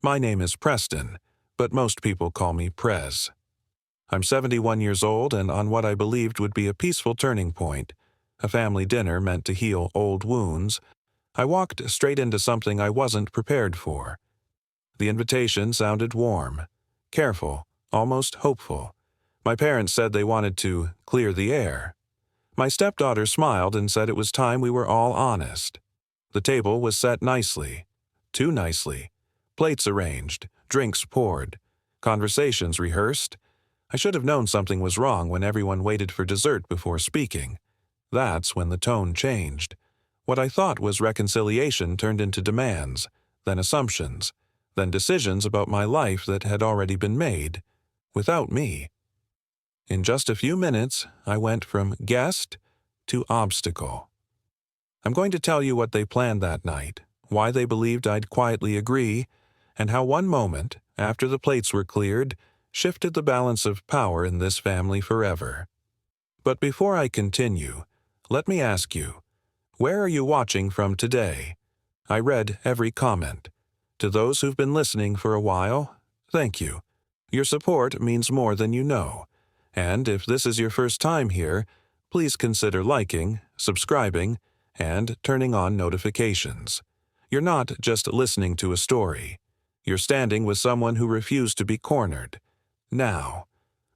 My name is Preston, but most people call me Prez. I'm 71 years old and on what I believed would be a peaceful turning point, a family dinner meant to heal old wounds. I walked straight into something I wasn't prepared for. The invitation sounded warm, careful, almost hopeful. My parents said they wanted to clear the air. My stepdaughter smiled and said it was time we were all honest. The table was set nicely, too nicely. Plates arranged, drinks poured, conversations rehearsed. I should have known something was wrong when everyone waited for dessert before speaking. That's when the tone changed. What I thought was reconciliation turned into demands, then assumptions, then decisions about my life that had already been made, without me. In just a few minutes, I went from guest to obstacle. I'm going to tell you what they planned that night, why they believed I'd quietly agree, and how one moment, after the plates were cleared, shifted the balance of power in this family forever. But before I continue, let me ask you, where are you watching from today? I read every comment. To those who've been listening for a while, thank you. Your support means more than you know. And if this is your first time here, please consider liking, subscribing, and turning on notifications. You're not just listening to a story. You're standing with someone who refused to be cornered. Now,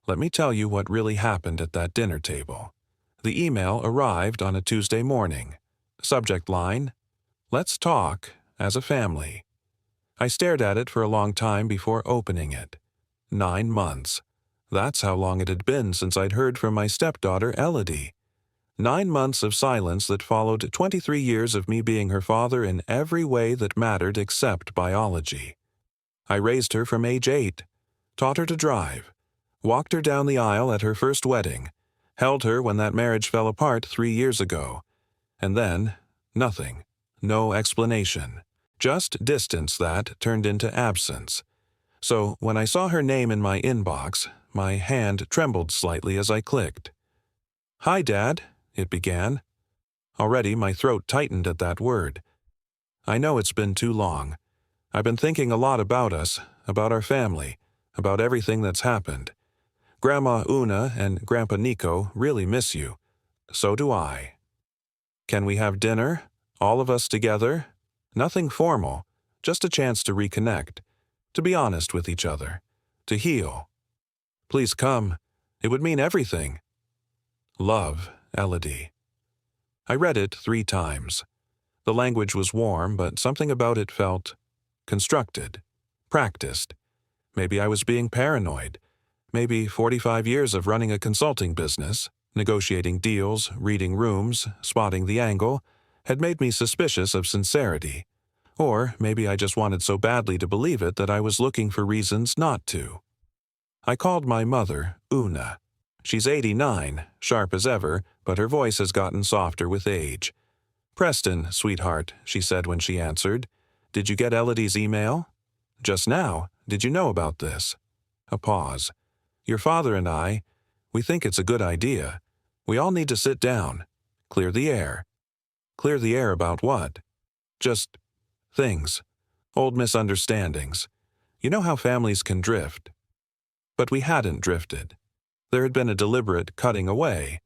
let me tell you what really happened at that dinner table. The email arrived on a Tuesday morning. Subject line, "Let's talk as a family." I stared at it for a long time before opening it. 9 months. That's how long it had been since I'd heard from my stepdaughter, Elodie. 9 months of silence that followed 23 years of me being her father in every way that mattered except biology. I raised her from age 8, taught her to drive, walked her down the aisle at her first wedding, held her when that marriage fell apart 3 years ago. And then, nothing. No explanation. Just distance that turned into absence. So when I saw her name in my inbox, my hand trembled slightly as I clicked. "Hi, Dad," it began. Already my throat tightened at that word. I know it's been too long. I've been thinking a lot about us, about our family, about everything that's happened. Grandma Una and Grandpa Nico really miss you. So do I. Can we have dinner? All of us together? Nothing formal, just a chance to reconnect, to be honest with each other, to heal. Please come. It would mean everything. Love, Elodie. I read it 3 times. The language was warm, but something about it felt constructed, practiced. Maybe I was being paranoid. Maybe 45 years of running a consulting business, negotiating deals, reading rooms, spotting the angle, had made me suspicious of sincerity. Or maybe I just wanted so badly to believe it that I was looking for reasons not to. I called my mother, Una. She's 89, sharp as ever, but her voice has gotten softer with age. "Preston, sweetheart," she said when she answered. "Did you get Elodie's email?" "Just now. Did you know about this?" A pause. "Your father and we think it's a good idea. We all need to sit down. Clear the air." "Clear the air about what?" "Just things. Old misunderstandings. You know how families can drift." But we hadn't drifted. There had been a deliberate cutting away.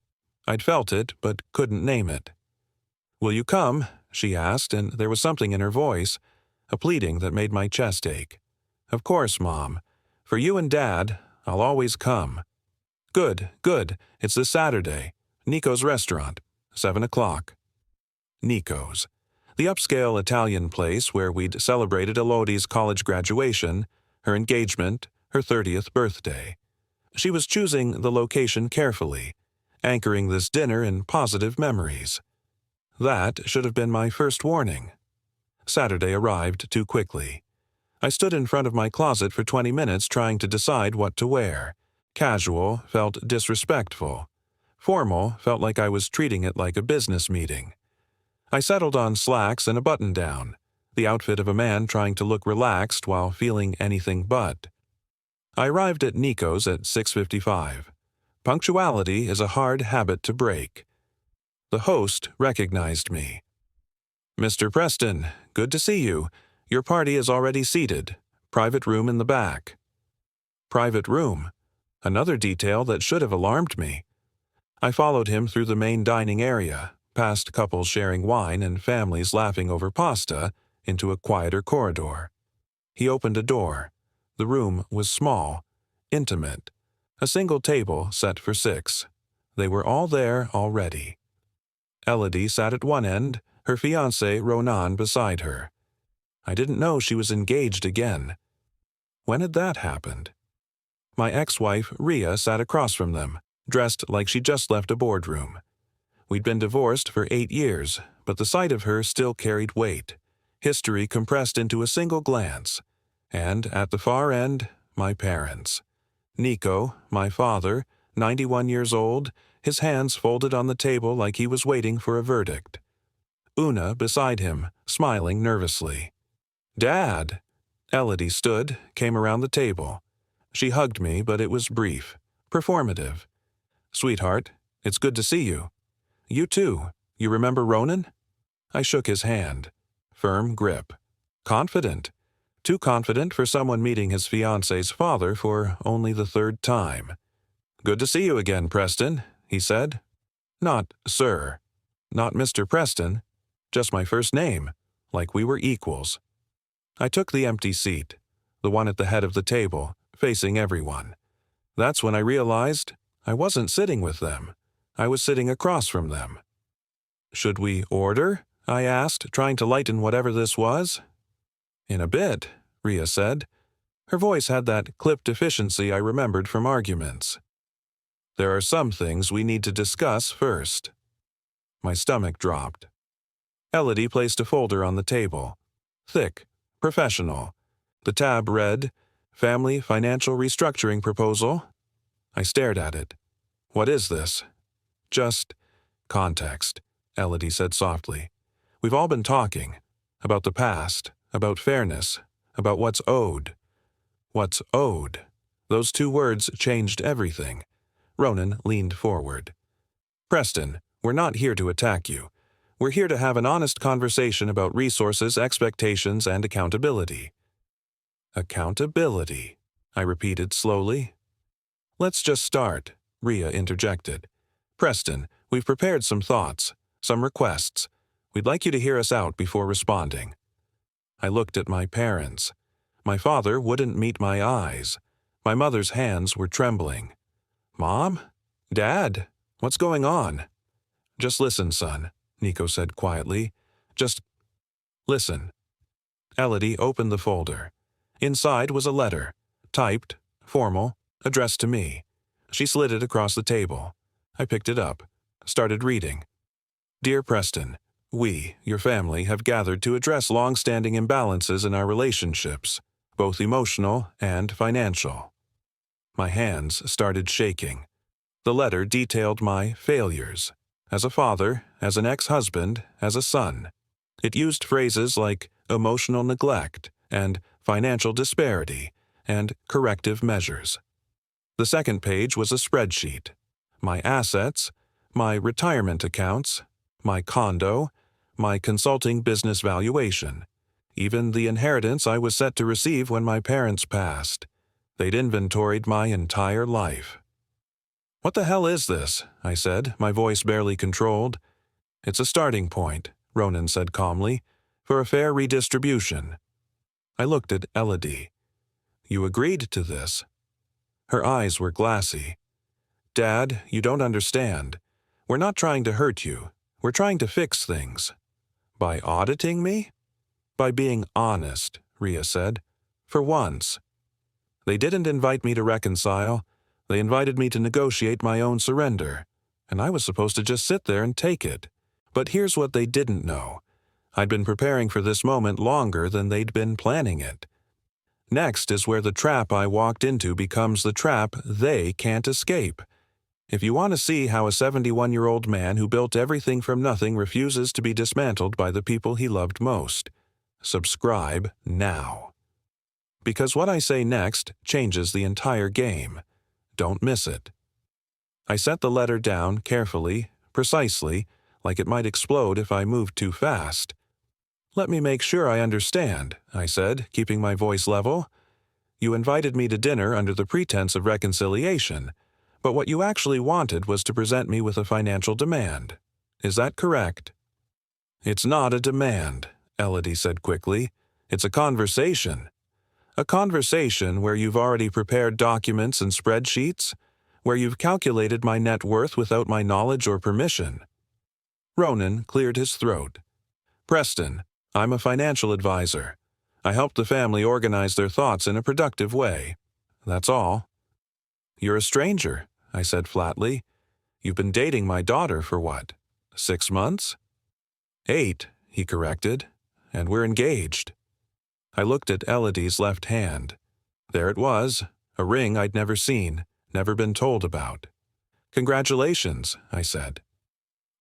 I'd felt it, but couldn't name it. "Will you come?" she asked, and there was something in her voice, a pleading that made my chest ache. "Of course, Mom. For you and Dad, I'll always come." "Good, good. It's this Saturday. Nico's restaurant, 7 o'clock. Nico's. The upscale Italian place where we'd celebrated Elodie's college graduation, her engagement, her 30th birthday. She was choosing the location carefully, anchoring this dinner in positive memories. That should have been my first warning. Saturday arrived too quickly. I stood in front of my closet for 20 minutes trying to decide what to wear. Casual felt disrespectful. Formal felt like I was treating it like a business meeting. I settled on slacks and a button-down, the outfit of a man trying to look relaxed while feeling anything but. I arrived at Nico's at 6:55. Punctuality is a hard habit to break. The host recognized me. "Mr. Preston, good to see you. Your party is already seated. Private room in the back. Private room. Another detail that should have alarmed me. I followed him through the main dining area, past couples sharing wine and families laughing over pasta, into a quieter corridor. He opened a door. The room was small, intimate. A single table set for 6. They were all there already. Elodie sat at one end, her fiancé Ronan beside her. I didn't know she was engaged again. When had that happened? My ex-wife, Rhea, sat across from them, dressed like she just left a boardroom. We'd been divorced for 8 years, but the sight of her still carried weight. History compressed into a single glance. And, at the far end, my parents. Nico, my father, 91 years old, his hands folded on the table like he was waiting for a verdict. Una beside him, smiling nervously. "Dad!" Elodie stood, came around the table. She hugged me, but it was brief, performative. "Sweetheart, it's good to see you. You too. You remember Ronan?" I shook his hand. Firm grip. Confident. Too confident for someone meeting his fiancé's father for only the 3rd time. "Good to see you again, Preston," he said. "Not sir. Not Mr. Preston. Just my first name, like we were equals." I took the empty seat, the one at the head of the table, facing everyone. That's when I realized I wasn't sitting with them. I was sitting across from them. "Should we order?" I asked, trying to lighten whatever this was. "In a bit," Rhea said. Her voice had that clipped efficiency I remembered from arguments. "There are some things we need to discuss first." My stomach dropped. Elodie placed a folder on the table. Thick, professional. The tab read, "Family Financial Restructuring Proposal." I stared at it. "What is this?" "Just context," Elodie said softly. "We've all been talking. About the past, about fairness, about what's owed." What's owed. Those 2 words changed everything. Ronan leaned forward. "Preston, we're not here to attack you. We're here to have an honest conversation about resources, expectations, and accountability." "Accountability," I repeated slowly. "Let's just start," Rhea interjected. "Preston, we've prepared some thoughts, some requests. We'd like you to hear us out before responding." I looked at my parents. My father wouldn't meet my eyes. My mother's hands were trembling. "Mom? Dad? What's going on?" "Just listen, son," Nico said quietly. "Just listen." Elodie opened the folder. Inside was a letter, typed, formal, addressed to me. She slid it across the table. I picked it up, started reading. "Dear Preston, we, your family, have gathered to address long-standing imbalances in our relationships, both emotional and financial." My hands started shaking. The letter detailed my failures, as a father, as an ex-husband, as a son. It used phrases like emotional neglect and financial disparity and corrective measures. The second page was a spreadsheet. My assets, my retirement accounts, my condo, my consulting business valuation, even the inheritance I was set to receive when my parents passed. They'd inventoried my entire life. "What the hell is this?" I said, my voice barely controlled. "It's a starting point," Ronan said calmly, "for a fair redistribution." I looked at Elodie. "You agreed to this?" Her eyes were glassy. "Dad, you don't understand. We're not trying to hurt you. We're trying to fix things." "By auditing me?" "By being honest," Rhea said. "For once." They didn't invite me to reconcile. They invited me to negotiate my own surrender. And I was supposed to just sit there and take it. But here's what they didn't know. I'd been preparing for this moment longer than they'd been planning it. Next is where the trap I walked into becomes the trap they can't escape. If you want to see how a 71-year-old man who built everything from nothing refuses to be dismantled by the people he loved most, subscribe now. Because what I say next changes the entire game. Don't miss it. I set the letter down carefully, precisely, like it might explode if I moved too fast. "Let me make sure I understand," I said, keeping my voice level. You invited me to dinner under the pretense of reconciliation, but what you actually wanted was to present me with a financial demand. Is that correct?" "It's not a demand," Elodie said quickly. "It's a conversation. A conversation where you've already prepared documents and spreadsheets, where you've calculated my net worth without my knowledge or permission." Ronan cleared his throat. "Preston, I'm a financial advisor. I help the family organize their thoughts in a productive way. That's all." "You're a stranger," I said flatly. "You've been dating my daughter for what, 6 months?" "8, he corrected, "and we're engaged." I looked at Elodie's left hand. There it was, a ring I'd never seen, never been told about. "Congratulations," I said.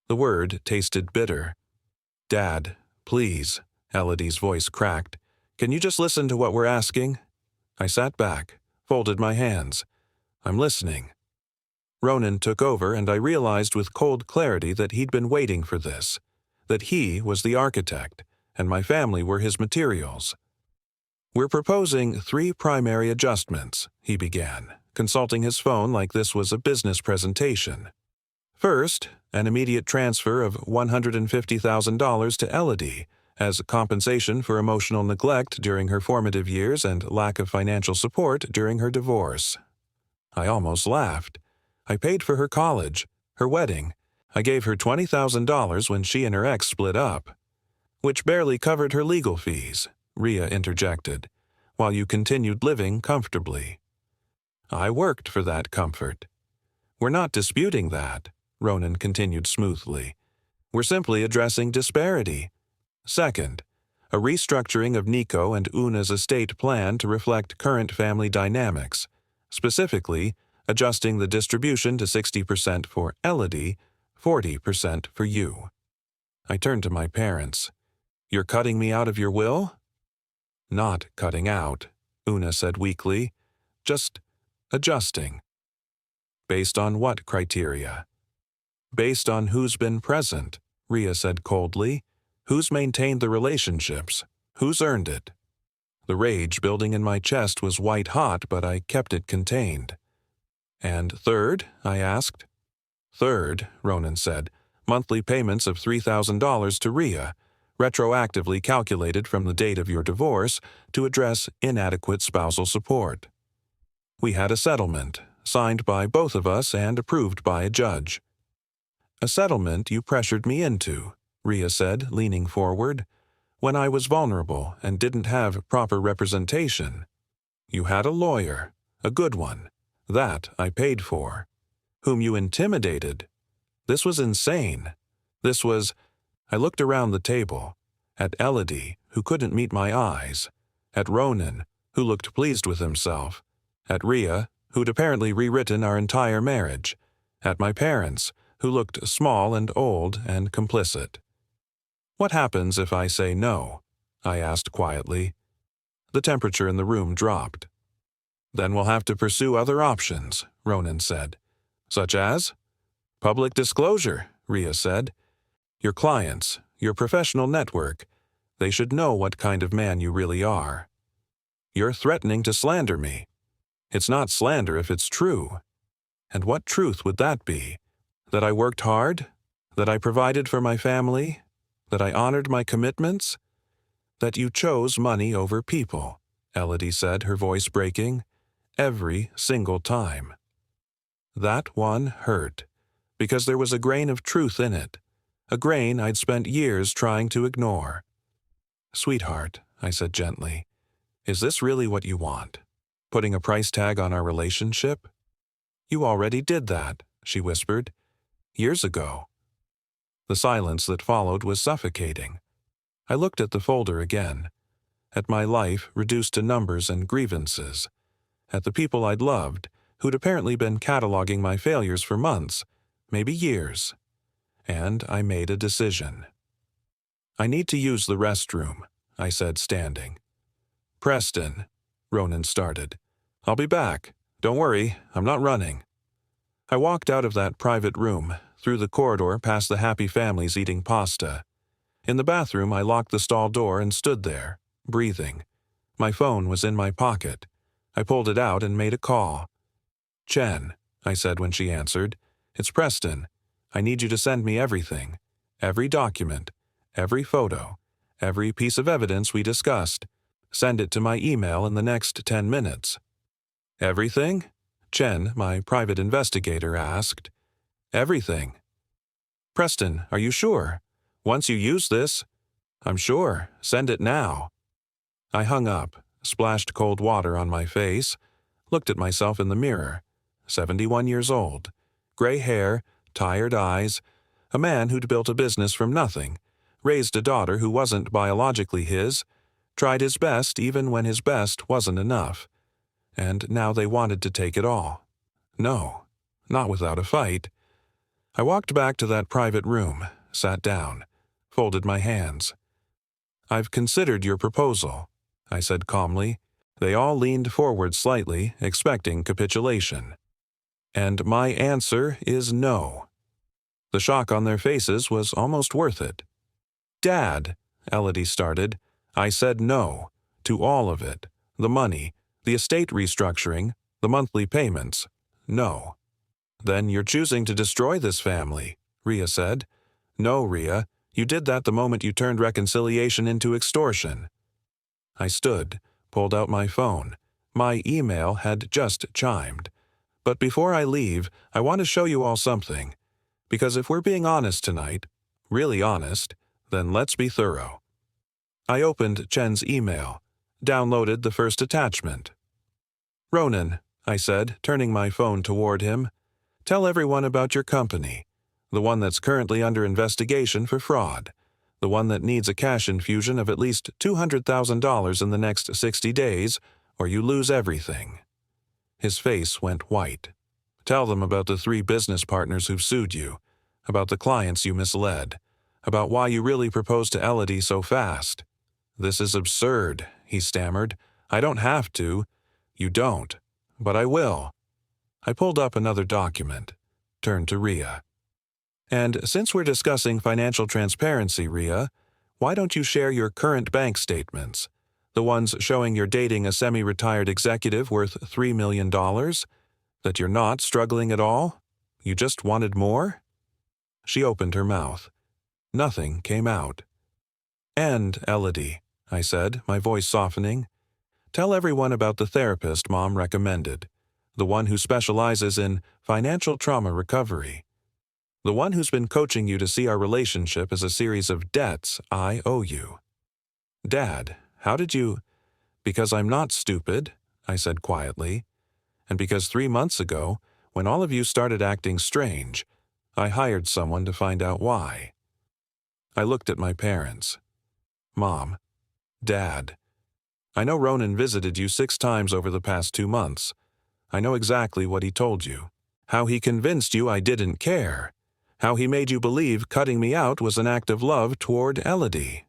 The word tasted bitter. "Dad, please," Elodie's voice cracked. "Can you just listen to what we're asking?" I sat back, folded my hands. "I'm listening." Ronan took over, and I realized with cold clarity that he'd been waiting for this, that he was the architect, and my family were his materials. "We're proposing 3 primary adjustments," he began, consulting his phone like this was a business presentation. "First, an immediate transfer of $150,000 to Elodie as compensation for emotional neglect during her formative years and lack of financial support during her divorce." I almost laughed. I paid for her college, her wedding. I gave her $20,000 when she and her ex split up. "Which barely covered her legal fees," Rhea interjected, "while you continued living comfortably." "I worked for that comfort." "We're not disputing that," Ronan continued smoothly. "We're simply addressing disparity. Second, a restructuring of Nico and Una's estate plan to reflect current family dynamics, specifically adjusting the distribution to 60% for Elodie, 40% for you." I turned to my parents. "You're cutting me out of your will?" "Not cutting out," Una said weakly. "Just adjusting." "Based on what criteria?" "Based on who's been present," Rhea said coldly. "Who's maintained the relationships? Who's earned it?" The rage building in my chest was white hot, but I kept it contained. "And third?" I asked. "Third," Ronan said, "monthly payments of $3,000 to Rhea, retroactively calculated from the date of your divorce to address inadequate spousal support." We had a settlement, signed by both of us and approved by a judge. "A settlement you pressured me into," Rhea said, leaning forward, "when I was vulnerable and didn't have proper representation. You had a lawyer, a good one. That I paid for. Whom you intimidated. This was insane. This was—" I looked around the table, at Elodie, who couldn't meet my eyes, at Ronan, who looked pleased with himself, at Rhea, who'd apparently rewritten our entire marriage, at my parents, who looked small and old and complicit. "What happens if I say no?" I asked quietly. The temperature in the room dropped. "Then we'll have to pursue other options," Ronan said. "Such as?" "Public disclosure," Rhea said. "Your clients, your professional network, they should know what kind of man you really are." "You're threatening to slander me." "It's not slander if it's true." "And what truth would that be? That I worked hard? That I provided for my family? That I honored my commitments?" "That you chose money over people," Elodie said, her voice breaking. "Every single time." That one hurt, because there was a grain of truth in it, a grain I'd spent years trying to ignore. "Sweetheart," I said gently, "is this really what you want? Putting a price tag on our relationship?" "You already did that," she whispered. "Years ago." The silence that followed was suffocating. I looked at the folder again, at my life reduced to numbers and grievances, at the people I'd loved, who'd apparently been cataloging my failures for months, maybe years. And I made a decision. "I need to use the restroom," I said, standing. "Preston," Ronan started. "I'll be back. Don't worry, I'm not running." I walked out of that private room, through the corridor past the happy families eating pasta. In the bathroom, I locked the stall door and stood there, breathing. My phone was in my pocket. I pulled it out and made a call. "Chen," I said when she answered, "it's Preston. I need you to send me everything. Every document, every photo, every piece of evidence we discussed. Send it to my email in the next 10 minutes. "Everything?" Chen, my private investigator, asked. "Everything." "Preston, are you sure? Once you use this—" "I'm sure. Send it now." I hung up, splashed cold water on my face, looked at myself in the mirror. 71 years old, gray hair, tired eyes, a man who'd built a business from nothing, raised a daughter who wasn't biologically his, tried his best even when his best wasn't enough. And now they wanted to take it all. No, not without a fight. I walked back to that private room, sat down, folded my hands. "I've considered your proposal," I said calmly. They all leaned forward slightly, expecting capitulation. "And my answer is no." The shock on their faces was almost worth it. "Dad," Elodie started, "I said no. To all of it. The money, the estate restructuring, the monthly payments. No." "Then you're choosing to destroy this family," Rhea said. "No, Rhea, you did that the moment you turned reconciliation into extortion." I stood, pulled out my phone. My email had just chimed. "But before I leave, I want to show you all something. Because if we're being honest tonight, really honest, then let's be thorough." I opened Chen's email, downloaded the first attachment. "Ronan," I said, turning my phone toward him, "tell everyone about your company, the one that's currently under investigation for fraud, the one that needs a cash infusion of at least $200,000 in the next 60 days, or you lose everything." His face went white. "Tell them about the 3 business partners who've sued you, about the clients you misled, about why you really proposed to Elodie so fast." "This is absurd," he stammered. "I don't have to." "You don't. But I will." I pulled up another document, turned to Rhea. "And since we're discussing financial transparency, Rhea, why don't you share your current bank statements? The ones showing you're dating a semi-retired executive worth $3 million? That you're not struggling at all? You just wanted more?" She opened her mouth. Nothing came out. "And, Elodie," I said, my voice softening, "tell everyone about the therapist Mom recommended, the one who specializes in financial trauma recovery, the one who's been coaching you to see our relationship as a series of debts I owe you." "Dad, how did you—" "Because I'm not stupid," I said quietly, "and because 3 months ago, when all of you started acting strange, I hired someone to find out why." I looked at my parents. "Mom, Dad, I know Ronan visited you 6 times over the past 2 months. I know exactly what he told you. How he convinced you I didn't care. How he made you believe cutting me out was an act of love toward Elodie."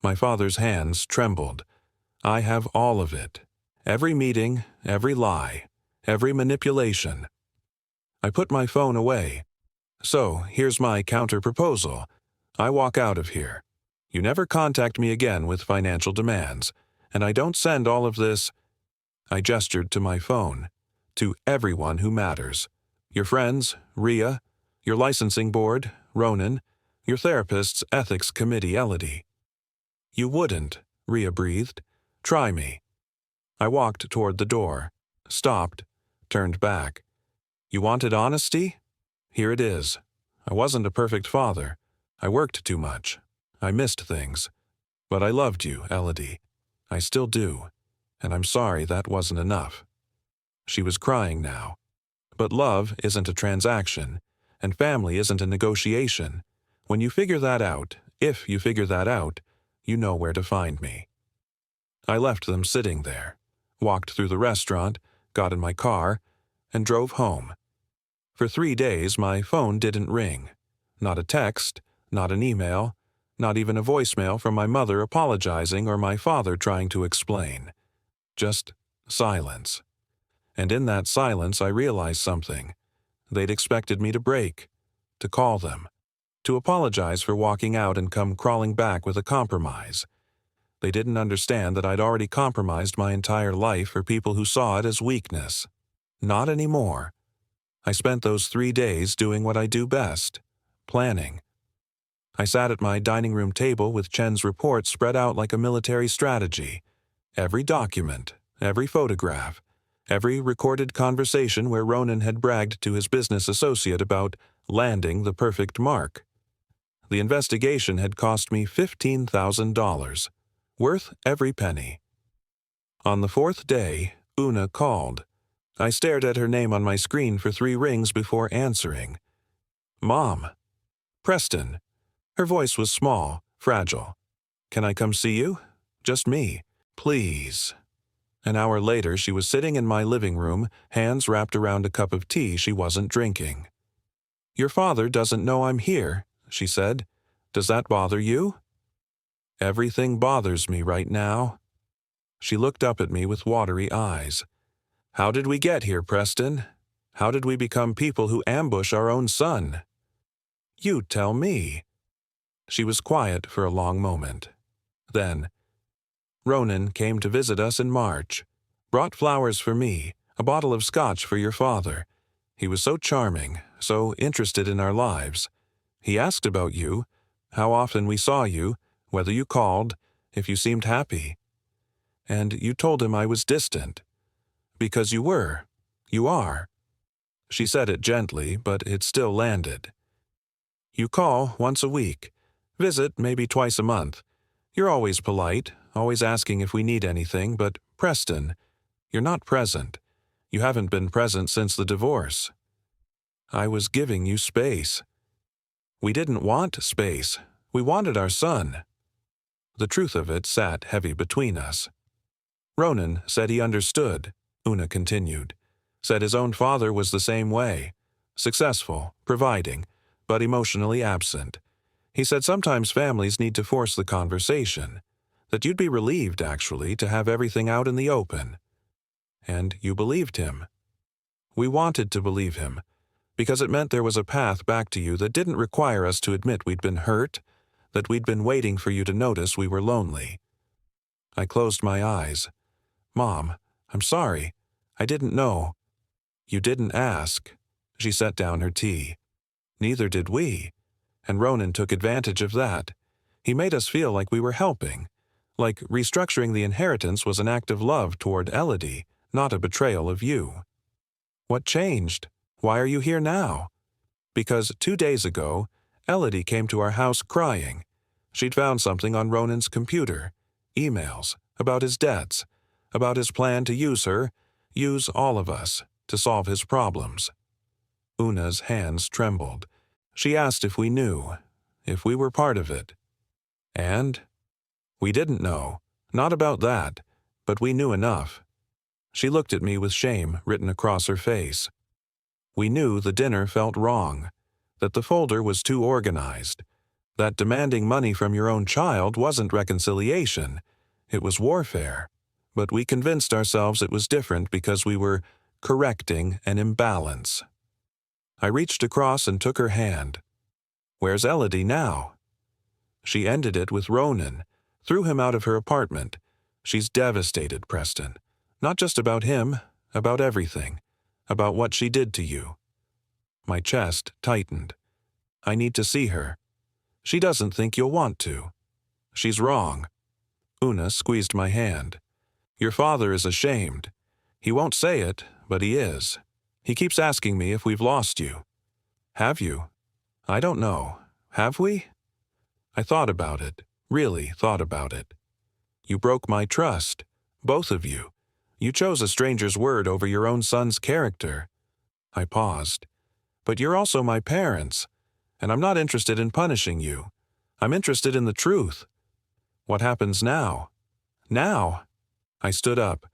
My father's hands trembled. "I have all of it. Every meeting, every lie, every manipulation." I put my phone away. "So, here's my counter-proposal. I walk out of here. You never contact me again with financial demands, and I don't send all of this—" I gestured to my phone. "To everyone who matters. Your friends, Rhea, your licensing board, Ronan, your therapist's ethics committee, Elodie." "You wouldn't," Rhea breathed. "Try me." I walked toward the door, stopped, turned back. "You wanted honesty? Here it is. I wasn't a perfect father. I worked too much. I missed things. But I loved you, Elodie. I still do. And I'm sorry that wasn't enough." She was crying now. "But love isn't a transaction, and family isn't a negotiation. When you figure that out, if you figure that out, you know where to find me." I left them sitting there, walked through the restaurant, got in my car, and drove home. For 3 days, my phone didn't ring. Not a text, not an email, not even a voicemail from my mother apologizing or my father trying to explain. Just silence. And in that silence, I realized something. They'd expected me to break, to call them, to apologize for walking out and come crawling back with a compromise. They didn't understand that I'd already compromised my entire life for people who saw it as weakness. Not anymore. I spent those 3 days doing what I do best, planning. I sat at my dining room table with Chen's report spread out like a military strategy. Every document, every photograph, every recorded conversation where Ronan had bragged to his business associate about landing the perfect mark. The investigation had cost me $15,000, worth every penny. On the 4th day, Una called. I stared at her name on my screen for 3 rings before answering. Mom. Preston. Her voice was small, fragile. Can I come see you? Just me. Please. An hour later, she was sitting in my living room, hands wrapped around a cup of tea she wasn't drinking. Your father doesn't know I'm here, she said. Does that bother you? Everything bothers me right now. She looked up at me with watery eyes. How did we get here, Preston? How did we become people who ambush our own son? You tell me. She was quiet for a long moment. Then, Ronan came to visit us in March, brought flowers for me, a bottle of scotch for your father. He was so charming, so interested in our lives. He asked about you, how often we saw you, whether you called, if you seemed happy. And you told him I was distant. Because you were. You are. She said it gently, but it still landed. You call once a week. Visit maybe twice a month. You're always polite, always asking if we need anything, but Preston, you're not present. You haven't been present since the divorce. I was giving you space. We didn't want space. We wanted our son. The truth of it sat heavy between us. Ronan said he understood, Una continued. Said his own father was the same way. Successful, providing, but emotionally absent. He said sometimes families need to force the conversation. That you'd be relieved, actually, to have everything out in the open. And you believed him. We wanted to believe him, because it meant there was a path back to you that didn't require us to admit we'd been hurt, that we'd been waiting for you to notice we were lonely. I closed my eyes. Mom, I'm sorry. I didn't know. You didn't ask. She set down her tea. Neither did we. And Ronan took advantage of that. He made us feel like we were helping, like restructuring the inheritance was an act of love toward Elodie, not a betrayal of you. What changed? Why are you here now? Because 2 days ago, Elodie came to our house crying. She'd found something on Ronan's computer, emails, about his debts, about his plan to use her, use all of us, to solve his problems. Una's hands trembled. She asked if we knew, if we were part of it. And? We didn't know. Not about that, but we knew enough. She looked at me with shame written across her face. We knew the dinner felt wrong, that the folder was too organized, that demanding money from your own child wasn't reconciliation, it was warfare. But we convinced ourselves it was different because we were correcting an imbalance. I reached across and took her hand. Where's Elodie now? She ended it with Ronan, threw him out of her apartment. She's devastated, Preston. Not just about him, about everything, about what she did to you. My chest tightened. I need to see her. She doesn't think you'll want to. She's wrong. Una squeezed my hand. Your father is ashamed. He won't say it, but he is. He keeps asking me if we've lost you. Have you? I don't know. Have we? I thought about it, really thought about it. You broke my trust, both of you. You chose a stranger's word over your own son's character. I paused. But you're also my parents, and I'm not interested in punishing you. I'm interested in the truth. What happens now? Now? I stood up.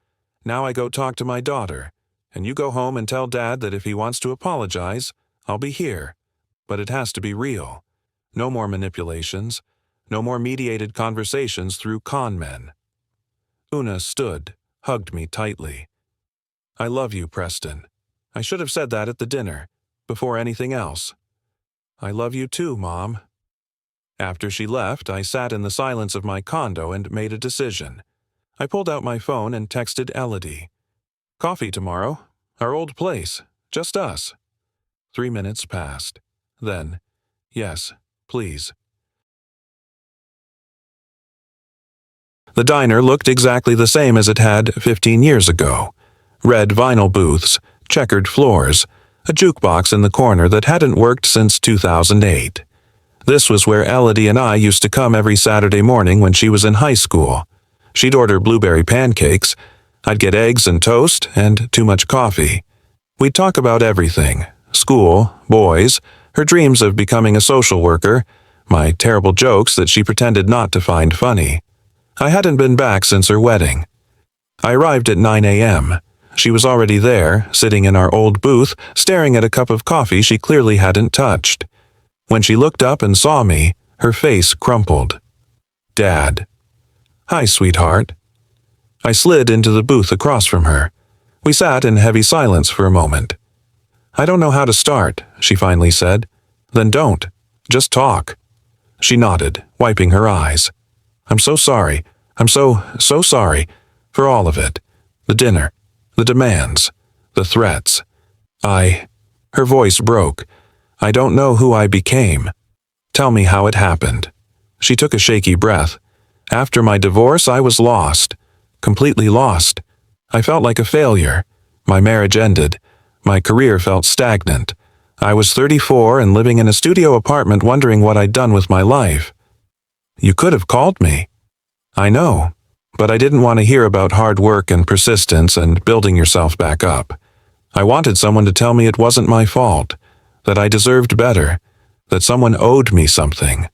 Now I go talk to my daughter, and you go home and tell Dad that if he wants to apologize, I'll be here. But it has to be real. No more manipulations. No more mediated conversations through con men. Una stood, hugged me tightly. I love you, Preston. I should have said that at the dinner, before anything else. I love you too, Mom. After she left, I sat in the silence of my condo and made a decision. I pulled out my phone and texted Elodie. "Coffee tomorrow. Our old place. Just us." 3 minutes passed. Then, "Yes, please." The diner looked exactly the same as it had 15 years ago. Red vinyl booths, checkered floors, a jukebox in the corner that hadn't worked since 2008. This was where Elodie and I used to come every Saturday morning when she was in high school. She'd order blueberry pancakes. I'd get eggs and toast and too much coffee. We'd talk about everything: school, boys, her dreams of becoming a social worker, my terrible jokes that she pretended not to find funny. I hadn't been back since her wedding. I arrived at 9 a.m. She was already there, sitting in our old booth, staring at a cup of coffee she clearly hadn't touched. When she looked up and saw me, her face crumpled. "Dad." "Hi, sweetheart." I slid into the booth across from her. We sat in heavy silence for a moment. "I don't know how to start," she finally said. "Then don't. Just talk." She nodded, wiping her eyes. "I'm so sorry. I'm so sorry. For all of it. The dinner. The demands. The threats. Her voice broke. "I don't know who I became. Tell me how it happened." She took a shaky breath. "After my divorce, I was lost. Completely lost. I felt like a failure. My marriage ended. My career felt stagnant. I was 34 and living in a studio apartment wondering what I'd done with my life. You could have called me." "I know, but I didn't want to hear about hard work and persistence and building yourself back up. I wanted someone to tell me it wasn't my fault, that I deserved better, that someone owed me something.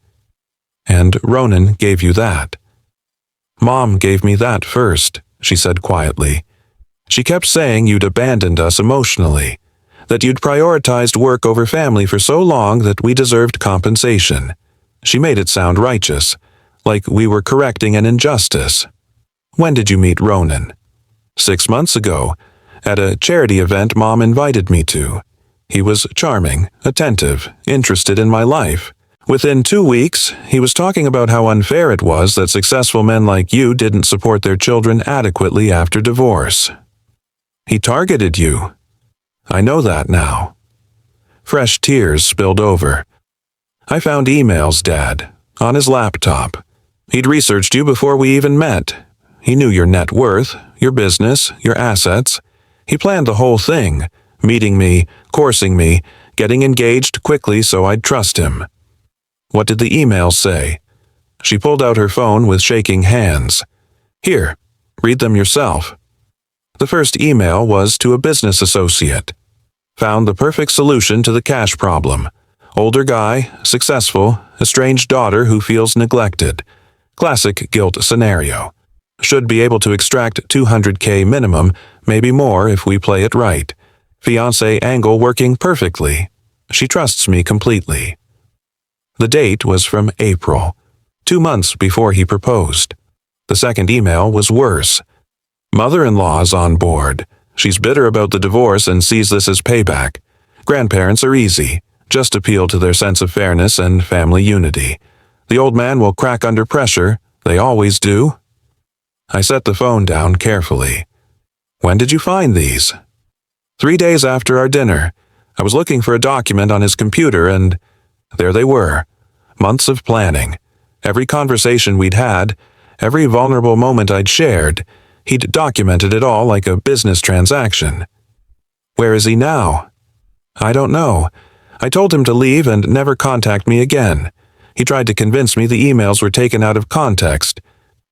And Ronan gave you that." "Mom gave me that first," she said quietly. "She kept saying you'd abandoned us emotionally, that you'd prioritized work over family for so long that we deserved compensation. She made it sound righteous, like we were correcting an injustice." "When did you meet Ronan?" 6 months ago, at a charity event Mom invited me to. He was charming, attentive, interested in my life. Within 2 weeks, he was talking about how unfair it was that successful men like you didn't support their children adequately after divorce. He targeted you. I know that now." Fresh tears spilled over. "I found emails, Dad, on his laptop. He'd researched you before we even met. He knew your net worth, your business, your assets. He planned the whole thing, meeting me, coursing me, getting engaged quickly so I'd trust him." "What did the emails say?" She pulled out her phone with shaking hands. "Here, read them yourself." The first email was to a business associate. "Found the perfect solution to the cash problem. Older guy, successful, estranged daughter who feels neglected. Classic guilt scenario. Should be able to extract $200K minimum, maybe more if we play it right. Fiancé angle working perfectly. She trusts me completely." The date was from April, 2 months before he proposed. The second email was worse. "Mother-in-law's on board. She's bitter about the divorce and sees this as payback. Grandparents are easy. Just appeal to their sense of fairness and family unity. The old man will crack under pressure. They always do." I set the phone down carefully. "When did you find these?" 3 days after our dinner. I was looking for a document on his computer and there they were. Months of planning. Every conversation we'd had, every vulnerable moment I'd shared, he'd documented it all like a business transaction. "Where is he now?" "I don't know. I told him to leave and never contact me again. He tried to convince me the emails were taken out of context.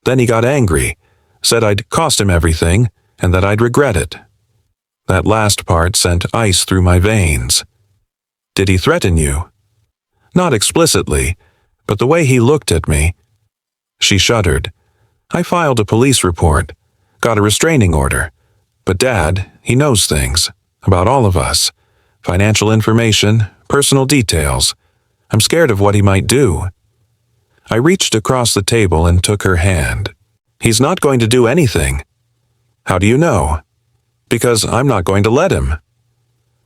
Then he got angry, said I'd cost him everything and that I'd regret it." That last part sent ice through my veins. "Did he threaten you?" "Not explicitly, but the way he looked at me." She shuddered. "I filed a police report, got a restraining order. But Dad, he knows things, about all of us. Financial information, personal details. I'm scared of what he might do." I reached across the table and took her hand. "He's not going to do anything." "How do you know?" "Because I'm not going to let him."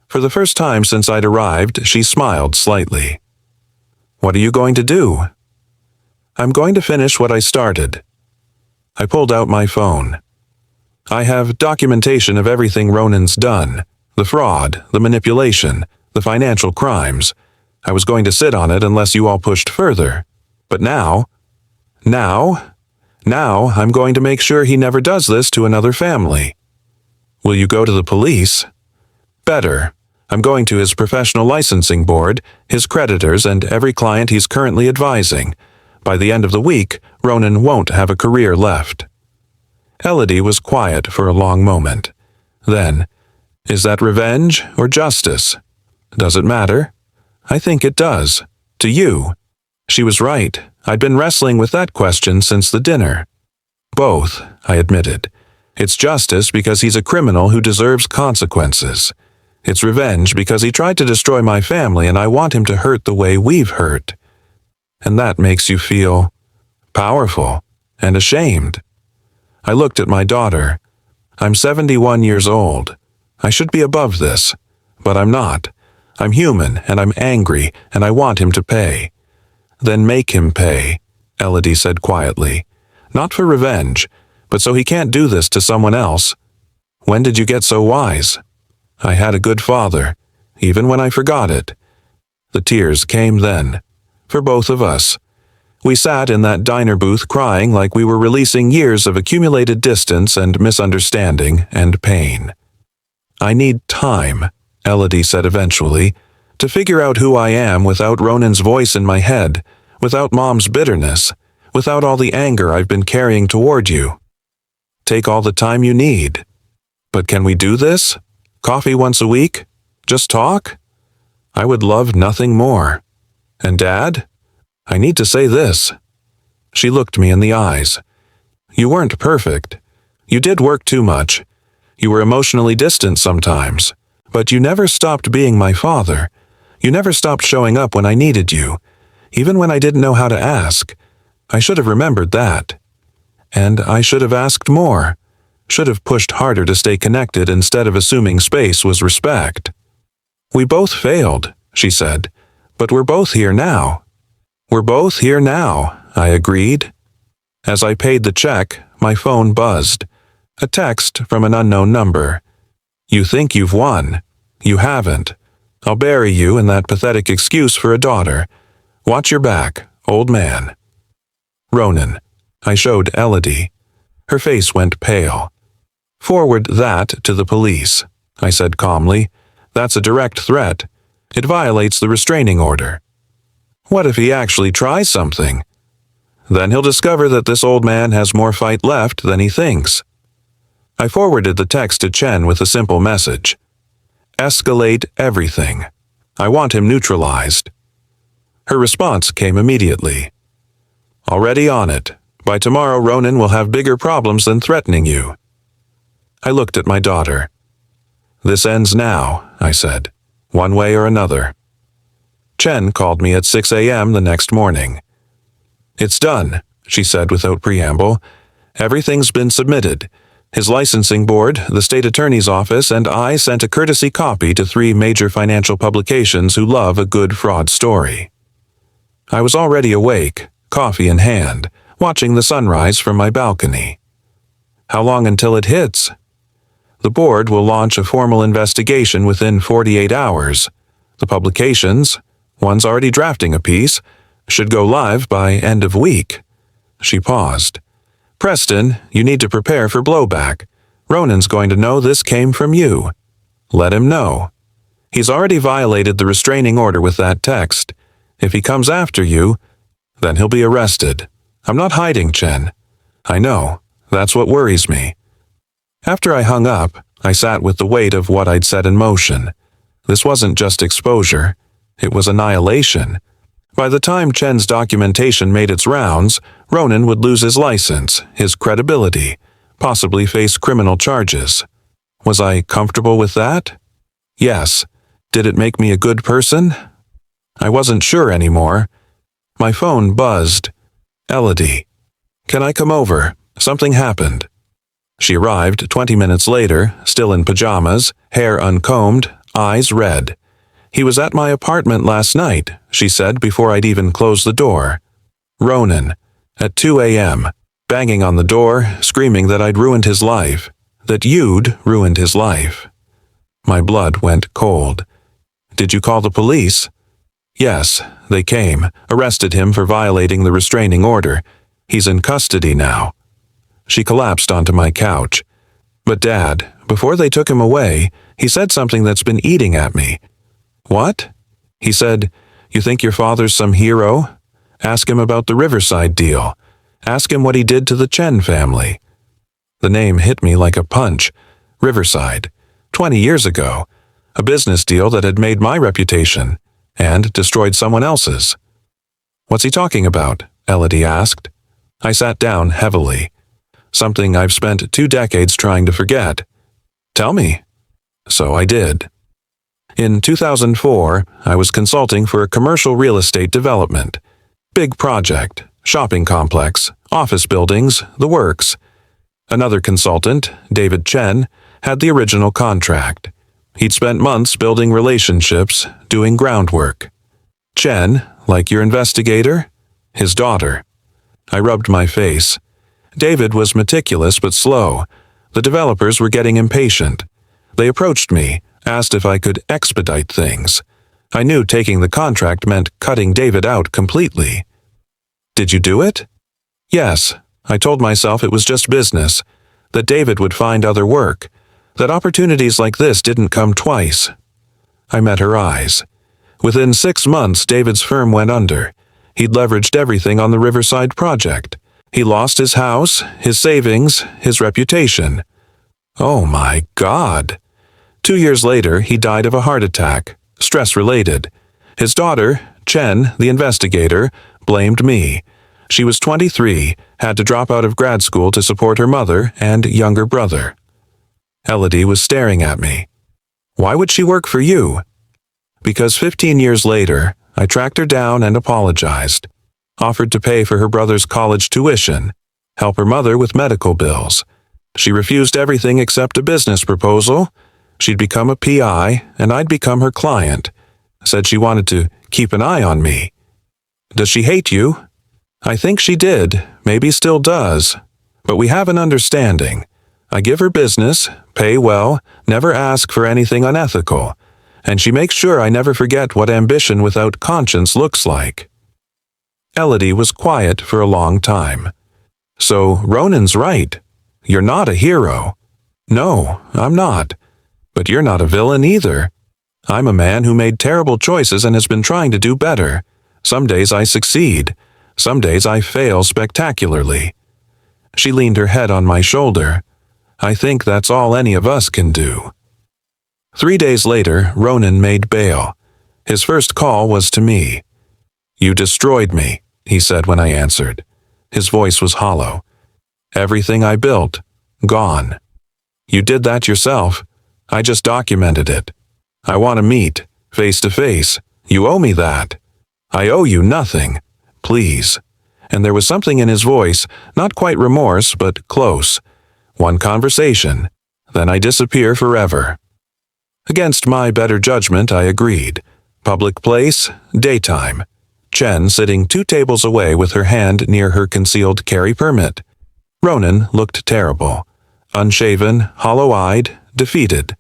For the first time since I'd arrived, she smiled slightly. "What are you going to do?" I'm going to finish what I started. I pulled out my phone. I have documentation of everything Ronan's done. The fraud, the manipulation, the financial crimes. I was going to sit on it unless you all pushed further. But now I'm going to make sure he never does this to another family. Will you go to the police? Better. I'm going to his professional licensing board, his creditors, and every client he's currently advising. By the end of the week, Ronan won't have a career left. Elodie was quiet for a long moment. Then, is that revenge or justice? Does it matter? I think it does. To you. She was right. I'd been wrestling with that question since the dinner. Both, I admitted. It's justice because he's a criminal who deserves consequences. It's revenge because he tried to destroy my family and I want him to hurt the way we've hurt. And that makes you feel powerful and ashamed. I looked at my daughter. I'm 71 years old. I should be above this, but I'm not. I'm human and I'm angry and I want him to pay. Then make him pay, Elodie said quietly. Not for revenge, but so he can't do this to someone else. When did you get so wise? I had a good father, even when I forgot it. The tears came then, for both of us. We sat in that diner booth crying like we were releasing years of accumulated distance and misunderstanding and pain. I need time, Elodie said eventually, to figure out who I am without Ronan's voice in my head, without Mom's bitterness, without all the anger I've been carrying toward you. Take all the time you need. But can we do this? Coffee once a week? Just talk? I would love nothing more. And Dad? I need to say this. She looked me in the eyes. You weren't perfect. You did work too much. You were emotionally distant sometimes. But you never stopped being my father. You never stopped showing up when I needed you, even when I didn't know how to ask. I should have remembered that. And I should have asked more. Should have pushed harder to stay connected instead of assuming space was respect. We both failed, she said, but we're both here now. We're both here now, I agreed. As I paid the check, my phone buzzed. A text from an unknown number. You think you've won. You haven't. I'll bury you in that pathetic excuse for a daughter. Watch your back, old man. Ronan. I showed Elodie. Her face went pale. Forward that to the police, I said calmly. That's a direct threat. It violates the restraining order. What if he actually tries something? Then he'll discover that this old man has more fight left than he thinks. I forwarded the text to Chen with a simple message. Escalate everything. I want him neutralized. Her response came immediately. Already on it. By tomorrow, Ronan will have bigger problems than threatening you. I looked at my daughter. This ends now, I said, one way or another. Chen called me at 6 a.m. the next morning. It's done, she said without preamble. Everything's been submitted. His licensing board, the state attorney's office, and I sent a courtesy copy to 3 major financial publications who love a good fraud story. I was already awake, coffee in hand, watching the sunrise from my balcony. How long until it hits? The board will launch a formal investigation within 48 hours. The publications, one's already drafting a piece, should go live by end of week. She paused. Preston, you need to prepare for blowback. Ronan's going to know this came from you. Let him know. He's already violated the restraining order with that text. If he comes after you, then he'll be arrested. I'm not hiding, Chen. I know. That's what worries me. After I hung up, I sat with the weight of what I'd set in motion. This wasn't just exposure. It was annihilation. By the time Chen's documentation made its rounds, Ronan would lose his license, his credibility, possibly face criminal charges. Was I comfortable with that? Yes. Did it make me a good person? I wasn't sure anymore. My phone buzzed. Elodie. Can I come over? Something happened. She arrived 20 minutes later, still in pajamas, hair uncombed, eyes red. He was at my apartment last night, she said before I'd even closed the door. Ronan. At 2 a.m., banging on the door, screaming that I'd ruined his life, that you'd ruined his life. My blood went cold. Did you call the police? Yes, they came, arrested him for violating the restraining order. He's in custody now. She collapsed onto my couch. But Dad, before they took him away, he said something that's been eating at me. What? He said, "You think your father's some hero? Ask him about the Riverside deal. Ask him what he did to the Chen family." The name hit me like a punch. Riverside. 20 years ago. A business deal that had made my reputation and destroyed someone else's. "What's he talking about?" Elodie asked. I sat down heavily. Something I've spent 2 decades trying to forget. "Tell me." So I did. In 2004, I was consulting for a commercial real estate development. Big project, shopping complex, office buildings, the works. Another consultant, David Chen, had the original contract. He'd spent months building relationships, doing groundwork. Chen, like your investigator? His daughter. I rubbed my face. David was meticulous but slow. The developers were getting impatient. They approached me, asked if I could expedite things. I knew taking the contract meant cutting David out completely. Did you do it? Yes. I told myself it was just business, that David would find other work, that opportunities like this didn't come twice. I met her eyes. Within 6 months, David's firm went under. He'd leveraged everything on the Riverside project. He lost his house, his savings, his reputation. Oh my God. 2 years later, he died of a heart attack, stress-related. His daughter, Chen, the investigator, blamed me. She was 23, had to drop out of grad school to support her mother and younger brother. Elodie was staring at me. Why would she work for you? Because 15 years later, I tracked her down and apologized. Offered to pay for her brother's college tuition, help her mother with medical bills. She refused everything except a business proposal. She'd become a PI, and I'd become her client. Said she wanted to keep an eye on me. Does she hate you? I think she did, maybe still does. But we have an understanding. I give her business, pay well, never ask for anything unethical. And she makes sure I never forget what ambition without conscience looks like. Elodie was quiet for a long time. So Ronan's right. You're not a hero. No, I'm not. But you're not a villain either. I'm a man who made terrible choices and has been trying to do better. Some days I succeed. Some days I fail spectacularly. She leaned her head on my shoulder. I think that's all any of us can do. 3 days later, Ronan made bail. His first call was to me. You destroyed me, he said when I answered. His voice was hollow. Everything I built, gone. You did that yourself. I just documented it. I want to meet, face to face. You owe me that. I owe you nothing. Please. And there was something in his voice, not quite remorse, but close. One conversation. Then I disappear forever. Against my better judgment, I agreed. Public place, daytime. Chen sitting 2 tables away with her hand near her concealed carry permit. Ronan looked terrible. Unshaven, hollow-eyed, defeated.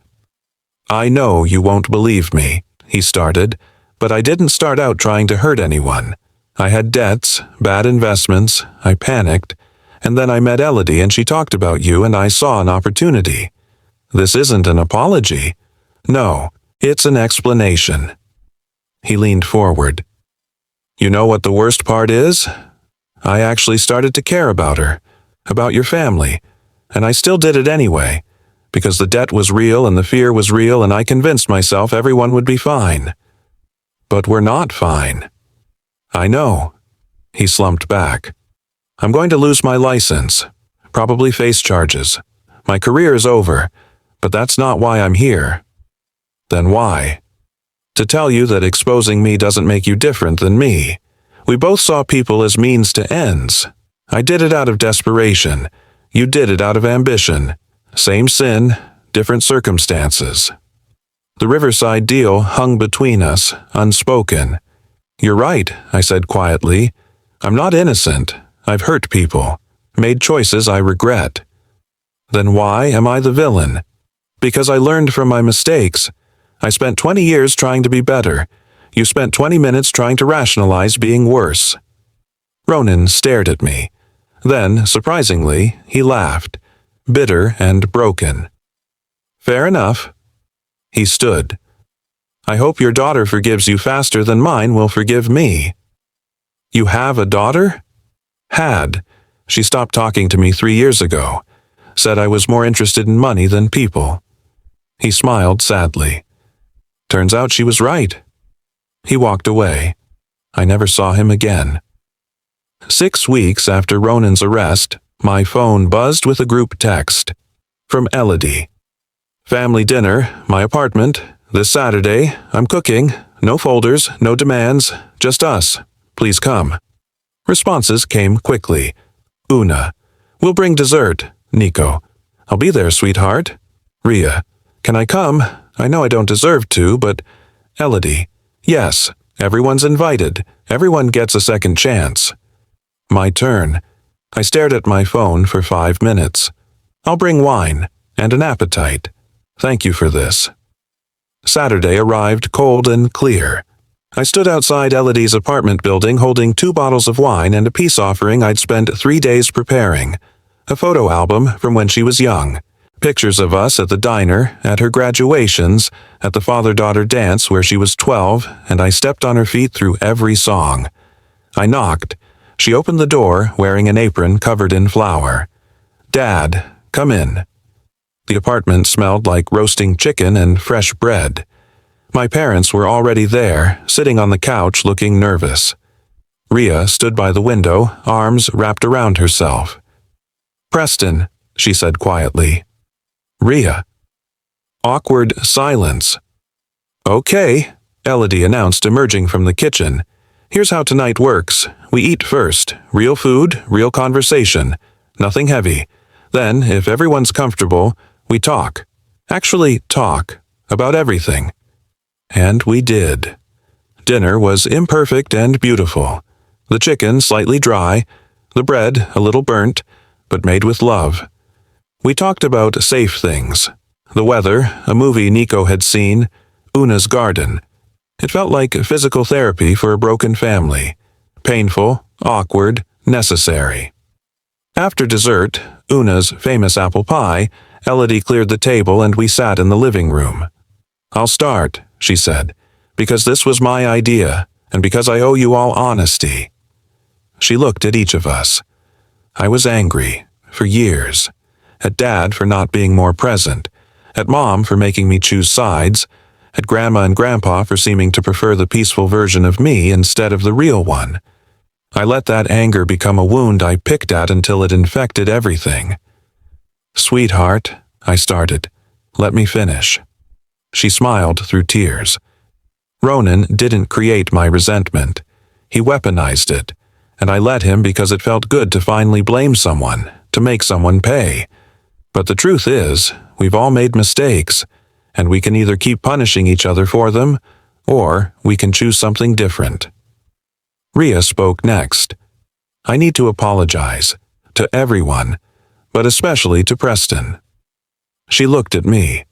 I know you won't believe me, he started, but I didn't start out trying to hurt anyone. I had debts, bad investments, I panicked, and then I met Elodie and she talked about you and I saw an opportunity. This isn't an apology. No, it's an explanation. He leaned forward. You know what the worst part is? I actually started to care about her, about your family, and I still did it anyway, because the debt was real and the fear was real and I convinced myself everyone would be fine. But we're not fine. I know. He slumped back. I'm going to lose my license, probably face charges. My career is over, but that's not why I'm here. Then why? To tell you that exposing me doesn't make you different than me. We both saw people as means to ends. I did it out of desperation. You did it out of ambition. Same sin, different circumstances. The Riverside deal hung between us, unspoken. You're right, I said quietly. I'm not innocent. I've hurt people, made choices I regret. Then why am I the villain? Because I learned from my mistakes. I spent 20 years trying to be better. You spent 20 minutes trying to rationalize being worse. Ronan stared at me. Then, surprisingly, he laughed, bitter and broken. Fair enough. He stood. I hope your daughter forgives you faster than mine will forgive me. You have a daughter? Had. She stopped talking to me 3 years ago. Said I was more interested in money than people. He smiled sadly. Turns out she was right. He walked away. I never saw him again. 6 weeks after Ronan's arrest, my phone buzzed with a group text. From Elodie. Family dinner, my apartment, this Saturday, I'm cooking, no folders, no demands, just us. Please come. Responses came quickly. Una. We'll bring dessert. Nico. I'll be there, sweetheart. Ria. Can I come? I know I don't deserve to, but... Elodie. Yes, everyone's invited. Everyone gets a second chance. My turn. I stared at my phone for 5 minutes. I'll bring wine and an appetite. Thank you for this. Saturday arrived cold and clear. I stood outside Elodie's apartment building holding 2 bottles of wine and a peace offering I'd spent 3 days preparing. A photo album from when she was young. Pictures of us at the diner, at her graduations, at the father-daughter dance where she was 12, and I stepped on her feet through every song. I knocked. She opened the door, wearing an apron covered in flour. Dad, come in. The apartment smelled like roasting chicken and fresh bread. My parents were already there, sitting on the couch looking nervous. Ria stood by the window, arms wrapped around herself. Preston, she said quietly. Ria. Awkward silence. Okay, Elodie announced, emerging from the kitchen. Here's how tonight works. We eat first. Real food, real conversation. Nothing heavy. Then, if everyone's comfortable, we talk. Actually, talk. About everything. And we did. Dinner was imperfect and beautiful. The chicken slightly dry, the bread a little burnt, but made with love. We talked about safe things. The weather, a movie Nico had seen, Una's garden. It felt like physical therapy for a broken family. Painful, awkward, necessary. After dessert, Una's famous apple pie, Elodie cleared the table and we sat in the living room. I'll start, she said, because this was my idea, and because I owe you all honesty. She looked at each of us. I was angry, for years. At Dad for not being more present. At Mom for making me choose sides. At Grandma and Grandpa for seeming to prefer the peaceful version of me instead of the real one. I let that anger become a wound I picked at until it infected everything. Sweetheart, I started. Let me finish. She smiled through tears. Ronan didn't create my resentment. He weaponized it, and I let him because it felt good to finally blame someone, to make someone pay. But the truth is, we've all made mistakes, and we can either keep punishing each other for them, or we can choose something different. Ria spoke next. I need to apologize, to everyone, but especially to Preston. She looked at me.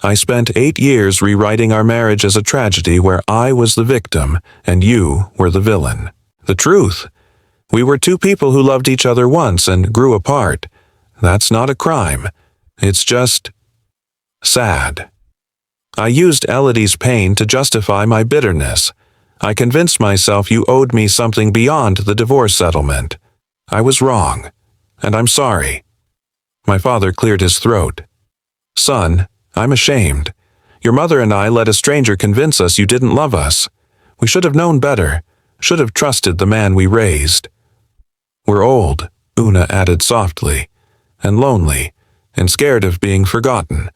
I spent 8 years rewriting our marriage as a tragedy where I was the victim and you were the villain. The truth. We were 2 people who loved each other once and grew apart. That's not a crime. It's just... sad. I used Elodie's pain to justify my bitterness. I convinced myself you owed me something beyond the divorce settlement. I was wrong, and I'm sorry. My father cleared his throat. Son, I'm ashamed. Your mother and I let a stranger convince us you didn't love us. We should have known better, should have trusted the man we raised. We're old, Una added softly, and lonely, and scared of being forgotten.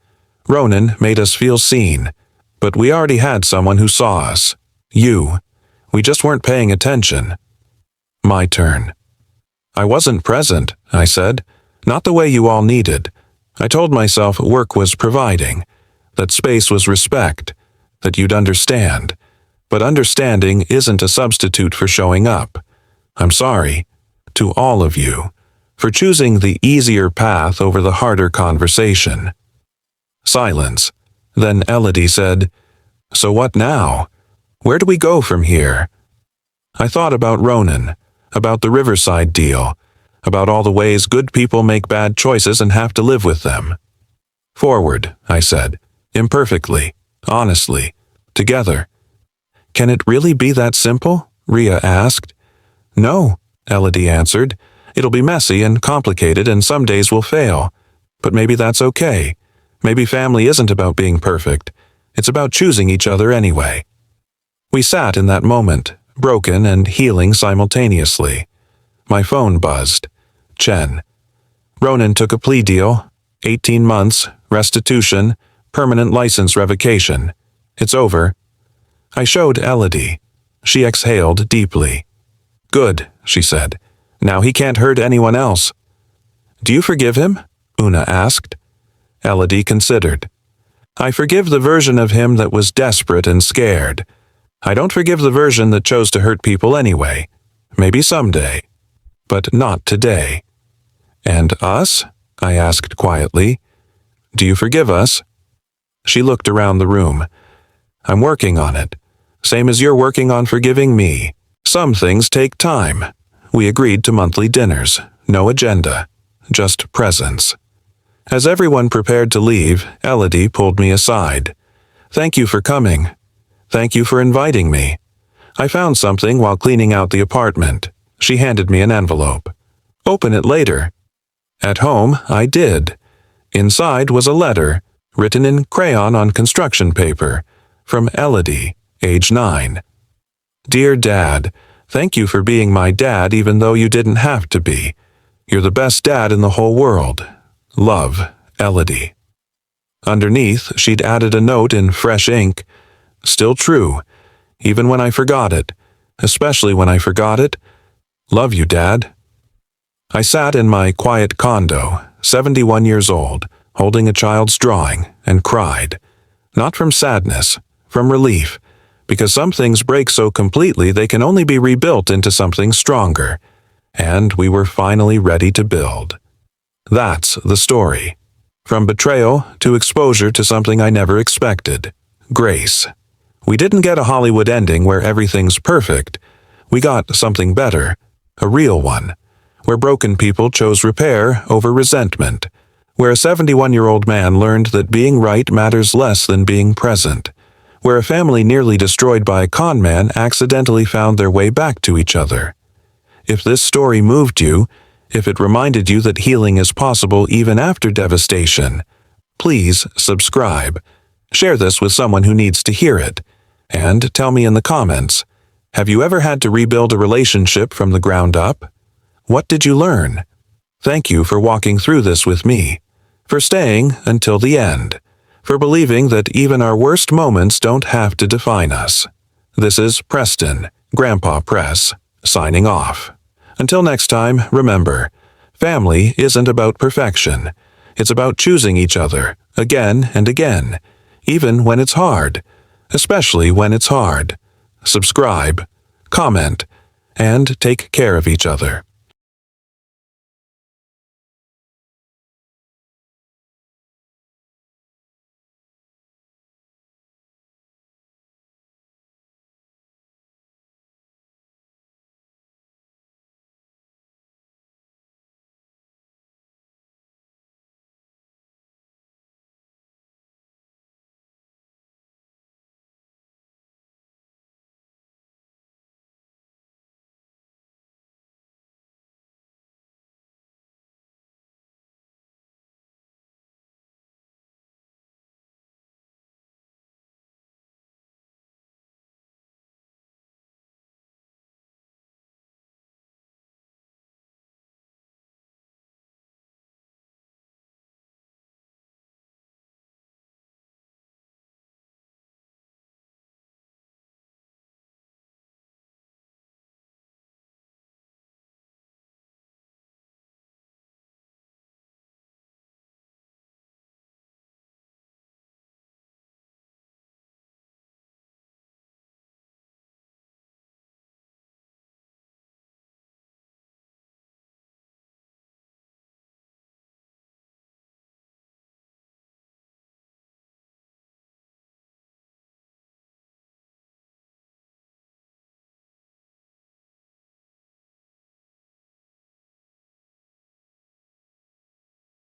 Ronan made us feel seen, but we already had someone who saw us. You. We just weren't paying attention. My turn. I wasn't present, I said. Not the way you all needed. I told myself work was providing, that space was respect, that you'd understand. But understanding isn't a substitute for showing up. I'm sorry. to all of you for choosing the easier path over the harder conversation. Silence. Then Elodie said, "So what now? Where do we go from here?" I thought about Ronan, about the Riverside deal, about all the ways good people make bad choices and have to live with them. "Forward," I said, imperfectly, honestly, together. "Can it really be that simple?" Ria asked. "No," Elodie answered. "It'll be messy and complicated and some days will fail. But maybe that's okay. Maybe family isn't about being perfect. It's about choosing each other anyway." We sat in that moment, broken and healing simultaneously. My phone buzzed. Chen. "Ronan took a plea deal. 18 months, restitution, permanent license revocation. It's over." I showed Elodie. She exhaled deeply. "Good," she said. "Now he can't hurt anyone else." "Do you forgive him?" Una asked. Elodie considered. "I forgive the version of him that was desperate and scared. I don't forgive the version that chose to hurt people anyway. Maybe someday. But not today." "And us?" I asked quietly. "Do you forgive us?" She looked around the room. "I'm working on it. Same as you're working on forgiving me. Some things take time. We agreed to monthly dinners. No agenda. Just presence." As everyone prepared to leave, Elodie pulled me aside. "Thank you for coming. Thank you for inviting me. I found something while cleaning out the apartment." She handed me an envelope. "Open it later." At home, I did. Inside was a letter, written in crayon on construction paper, from Elodie, age 9. "Dear Dad, thank you for being my dad even though you didn't have to be. You're the best dad in the whole world. Love, Elodie." Underneath, she'd added a note in fresh ink. "Still true, even when I forgot it, especially when I forgot it. Love you, Dad." I sat in my quiet condo, 71 years old, holding a child's drawing, and cried. Not from sadness, from relief, because some things break so completely they can only be rebuilt into something stronger, and we were finally ready to build. That's the story. From betrayal to exposure to something I never expected. Grace. We didn't get a Hollywood ending where everything's perfect. We got something better, a real one, where broken people chose repair over resentment, where a 71-year-old man learned that being right matters less than being present, where a family nearly destroyed by a con man accidentally found their way back to each other. If this story moved you, if it reminded you that healing is possible even after devastation, please subscribe. Share this with someone who needs to hear it. And tell me in the comments, have you ever had to rebuild a relationship from the ground up? What did you learn? Thank you for walking through this with me, for staying until the end, for believing that even our worst moments don't have to define us. This is Preston, Grandpa Press, signing off. Until next time, remember, family isn't about perfection. It's about choosing each other, again and again, even when it's hard, especially when it's hard. Subscribe, comment, and take care of each other.